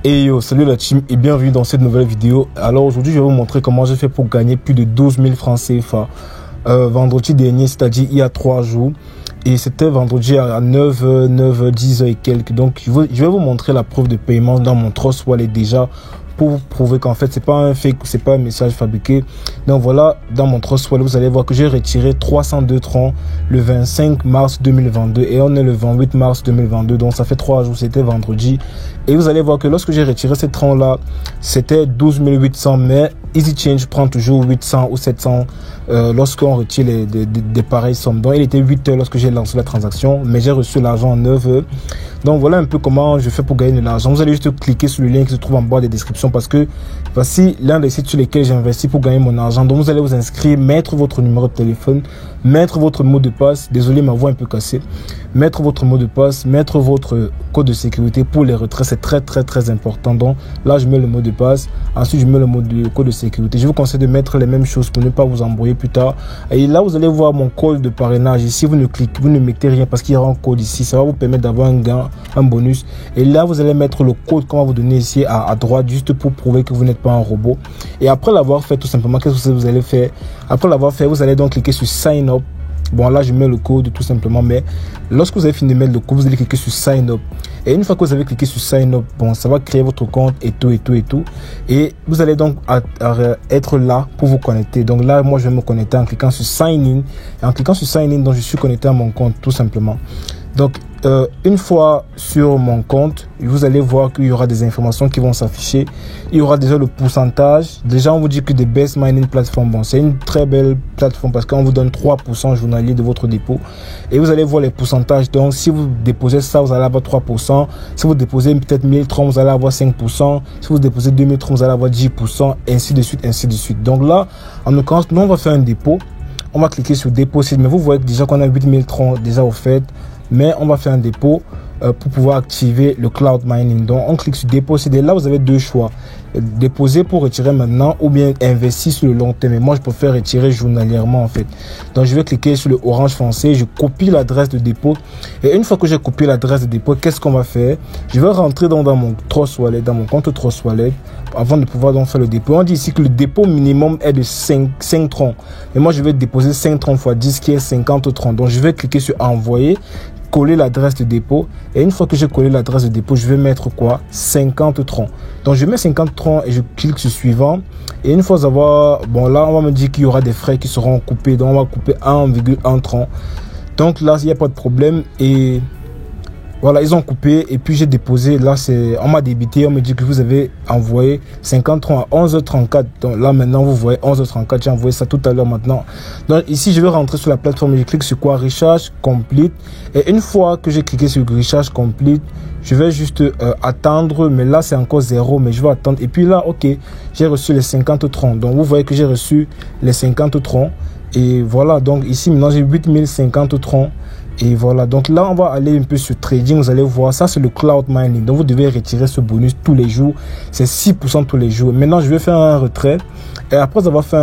Et yo, salut la team et bienvenue dans cette nouvelle vidéo. Alors aujourd'hui, je vais vous montrer comment j'ai fait pour gagner plus de 12 000 francs CFA vendredi dernier, c'est-à-dire il y a 3 jours. Et c'était vendredi à 10 et quelques. Donc je vais vous montrer la preuve de paiement dans mon Trust Wallet déjà, pour prouver qu'en fait c'est pas un fake, c'est pas un message fabriqué. Donc voilà, dans mon Trust Wallet, vous allez voir que j'ai retiré 302 francs le 25 mars 2022 et on est le 28 mars 2022, donc ça fait 3 jours, c'était vendredi. Et vous allez voir que lorsque j'ai retiré ces francs là, c'était 12 800, mais Easy Change prend toujours 800 ou 700 lorsqu'on retire des pareilles sommes. Donc il était 8 heures lorsque j'ai lancé la transaction, mais j'ai reçu l'argent en 9 heures. Donc voilà un peu comment je fais pour gagner de l'argent. Vous allez juste cliquer sur le lien qui se trouve en bas des descriptions, parce que voici l'un des sites sur lesquels j'investis pour gagner mon argent. Donc vous allez vous inscrire, mettre votre numéro de téléphone, mettre votre mot de passe, désolé ma voix est un peu cassée, mettre votre mot de passe, mettre votre code de sécurité pour les retraits, c'est très important. Donc là je mets le mot de passe, ensuite je mets le code de sécurité. Je vous conseille de mettre les mêmes choses pour ne pas vous embrouiller plus tard. Et là vous allez voir mon code de parrainage. Ici vous ne mettez rien parce qu'il y aura un code ici, ça va vous permettre d'avoir un gain, un bonus. Et là vous allez mettre le code qu'on va vous donner ici à droite, juste pour prouver que vous n'êtes pas un robot. Et après l'avoir fait, tout simplement, qu'est-ce que vous allez faire? Après l'avoir fait, vous allez donc cliquer sur sign up. Bon, là je mets le code tout simplement, mais lorsque vous avez fini de mettre le code, vous allez cliquer sur sign up. Et une fois que vous avez cliqué sur sign up, bon, ça va créer votre compte et tout. Et vous allez donc être là pour vous connecter. Donc là, moi je vais me connecter en cliquant sur sign in. Et en cliquant sur sign in, donc je suis connecté à mon compte tout simplement. Donc une fois sur mon compte, vous allez voir qu'il y aura des informations qui vont s'afficher. Il y aura déjà le pourcentage. Déjà on vous dit que des best mining platform, bon, c'est une très belle plateforme parce qu'on vous donne 3% journalier de votre dépôt. Et vous allez voir les pourcentages. Donc si vous déposez ça, vous allez avoir 3%. Si vous déposez peut-être 1000 troncs, vous allez avoir 5%. Si vous déposez 2000 troncs, vous allez avoir 10%, ainsi de suite. Donc là, en l'occurrence, nous on va faire un dépôt. On va cliquer sur déposer, mais vous voyez déjà qu'on a 8000 troncs déjà offerts. Mais on va faire un dépôt pour pouvoir activer le cloud mining. Donc on clique sur déposer. Là vous avez deux choix: déposer pour retirer maintenant ou bien investir sur le long terme. Et moi je préfère retirer journalièrement en fait. Donc je vais cliquer sur le orange foncé, je copie l'adresse de dépôt. Et une fois que j'ai copié l'adresse de dépôt, qu'est-ce qu'on va faire? Je vais rentrer dans mon Trust Wallet, dans mon compte Trust Wallet, avant de pouvoir donc faire le dépôt. On dit ici que le dépôt minimum est de 5 troncs. Et moi je vais déposer 5 troncs x 10 qui est 50 troncs. Donc je vais cliquer sur envoyer, coller l'adresse de dépôt, et une fois que j'ai collé l'adresse de dépôt, je vais mettre quoi? 50 troncs. Donc je mets 50 troncs et je clique sur suivant. Et une fois avoir, bon là on va me dire qu'il y aura des frais qui seront coupés, donc on va couper 1,1 tronc. Donc là il n'y a pas de problème. Et voilà, ils ont coupé et puis j'ai déposé. Là on m'a débité, on me dit que vous avez envoyé 50 troncs à 11h34. Donc là maintenant vous voyez 11h34, j'ai envoyé ça tout à l'heure maintenant. Donc ici je vais rentrer sur la plateforme et je clique sur quoi? Recharge complete. Et une fois que j'ai cliqué sur recharge complete, je vais juste attendre, mais là c'est encore 0, mais je vais attendre. Et puis là, ok, j'ai reçu les 50 troncs. Donc vous voyez que j'ai reçu les 50 troncs. Et voilà, donc ici maintenant j'ai 8050 troncs. Et voilà, donc là on va aller un peu sur trading. Vous allez voir, ça c'est le cloud mining. Donc vous devez retirer ce bonus tous les jours. C'est 6% tous les jours. Maintenant je vais faire un retrait. Et après avoir fait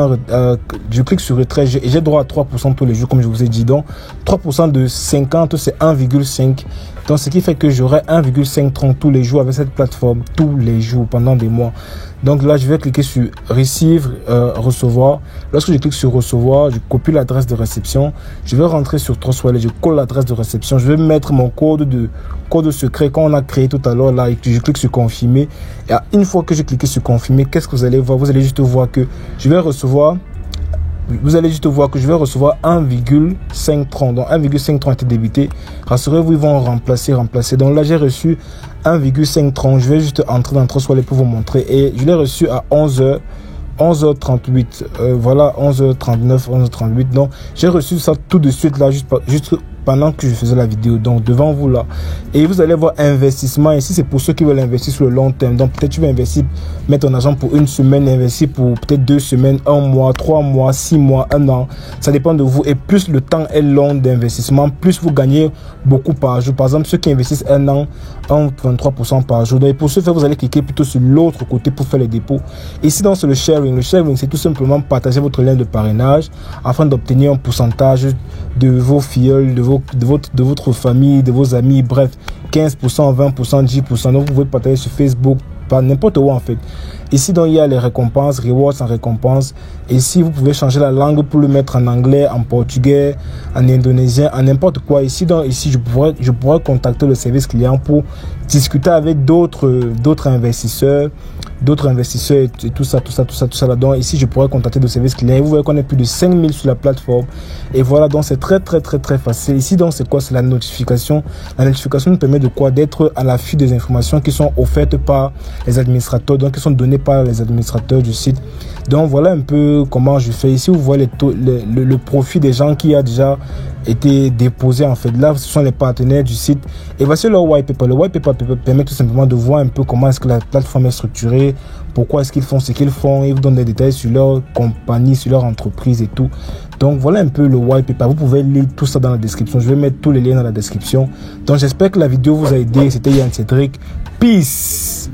je clique sur retrait et j'ai droit à 3% tous les jours, comme je vous ai dit. Donc 3% de 50 c'est 1,5. Donc ce qui fait que j'aurai 1,5 troncs tous les jours avec cette plateforme, tous les jours pendant des mois. Donc là je vais cliquer sur receive, recevoir. Lorsque je clique sur recevoir, je copie l'adresse de réception. Je vais rentrer sur Trust Wallet, je colle l'adresse de réception. Je vais mettre mon code secret qu'on a créé tout à l'heure là, et je clique sur confirmer. Et une fois que j'ai cliqué sur confirmer, qu'est-ce que vous allez voir? Vous allez juste voir que je vais recevoir. Vous allez juste voir que je vais recevoir 1,5 troncs. Donc 1,5 troncs a été débité. Rassurez-vous, ils vont remplacer. Donc là, j'ai reçu 1,5 troncs. Je vais juste entrer dans Trust Wallet pour vous montrer. Et je l'ai reçu à 11h38. Voilà, 11h39, 11h38. Donc j'ai reçu ça tout de suite là, juste pendant que je faisais la vidéo, donc devant vous là. Et vous allez voir investissement ici, c'est pour ceux qui veulent investir sur le long terme. Donc peut-être tu veux investir, mettre ton argent pour une semaine, investir pour peut-être 2 semaines, 1 mois, 3 mois, 6 mois, 1 an, ça dépend de vous. Et plus le temps est long d'investissement, plus vous gagnez beaucoup par jour. Par exemple, ceux qui investissent 1 an, 23% par jour. Donc pour ce faire, vous allez cliquer plutôt sur l'autre côté pour faire les dépôts. Ici donc c'est le sharing. Le sharing, c'est tout simplement partager votre lien de parrainage afin d'obtenir un pourcentage de vos filleuls, de votre famille, de vos amis, bref, 15%, 20%, 10%. Donc vous pouvez partager sur Facebook, part, n'importe où en fait. Ici, donc, il y a les récompenses, rewards en récompense. Ici, vous pouvez changer la langue pour le mettre en anglais, en portugais, en indonésien, en n'importe quoi. Ici, donc, ici, je pourrais contacter le service client pour discuter avec d'autres investisseurs et tout ça là-dedans. Ici, je pourrais contacter le service client. Et vous voyez qu'on est plus de 5000 sur la plateforme. Et voilà, donc c'est très facile. Ici, donc, c'est quoi? C'est la notification. La notification nous permet de quoi? D'être à l'affût des informations qui sont offertes par les administrateurs, donc qui sont données par les administrateurs du site. Donc, voilà un peu comment je fais. Ici, vous voyez le profit des gens qui a déjà été déposé en fait. Là, ce sont les partenaires du site. Et voici leur white paper. Le white paper permet tout simplement de voir un peu comment est-ce que la plateforme est structurée, pourquoi est-ce qu'ils font ce qu'ils font. Ils vous donnent des détails sur leur compagnie, sur leur entreprise et tout. Donc, voilà un peu le white paper. Vous pouvez lire tout ça dans la description. Je vais mettre tous les liens dans la description. Donc, j'espère que la vidéo vous a aidé. C'était Yann Cédric. Peace!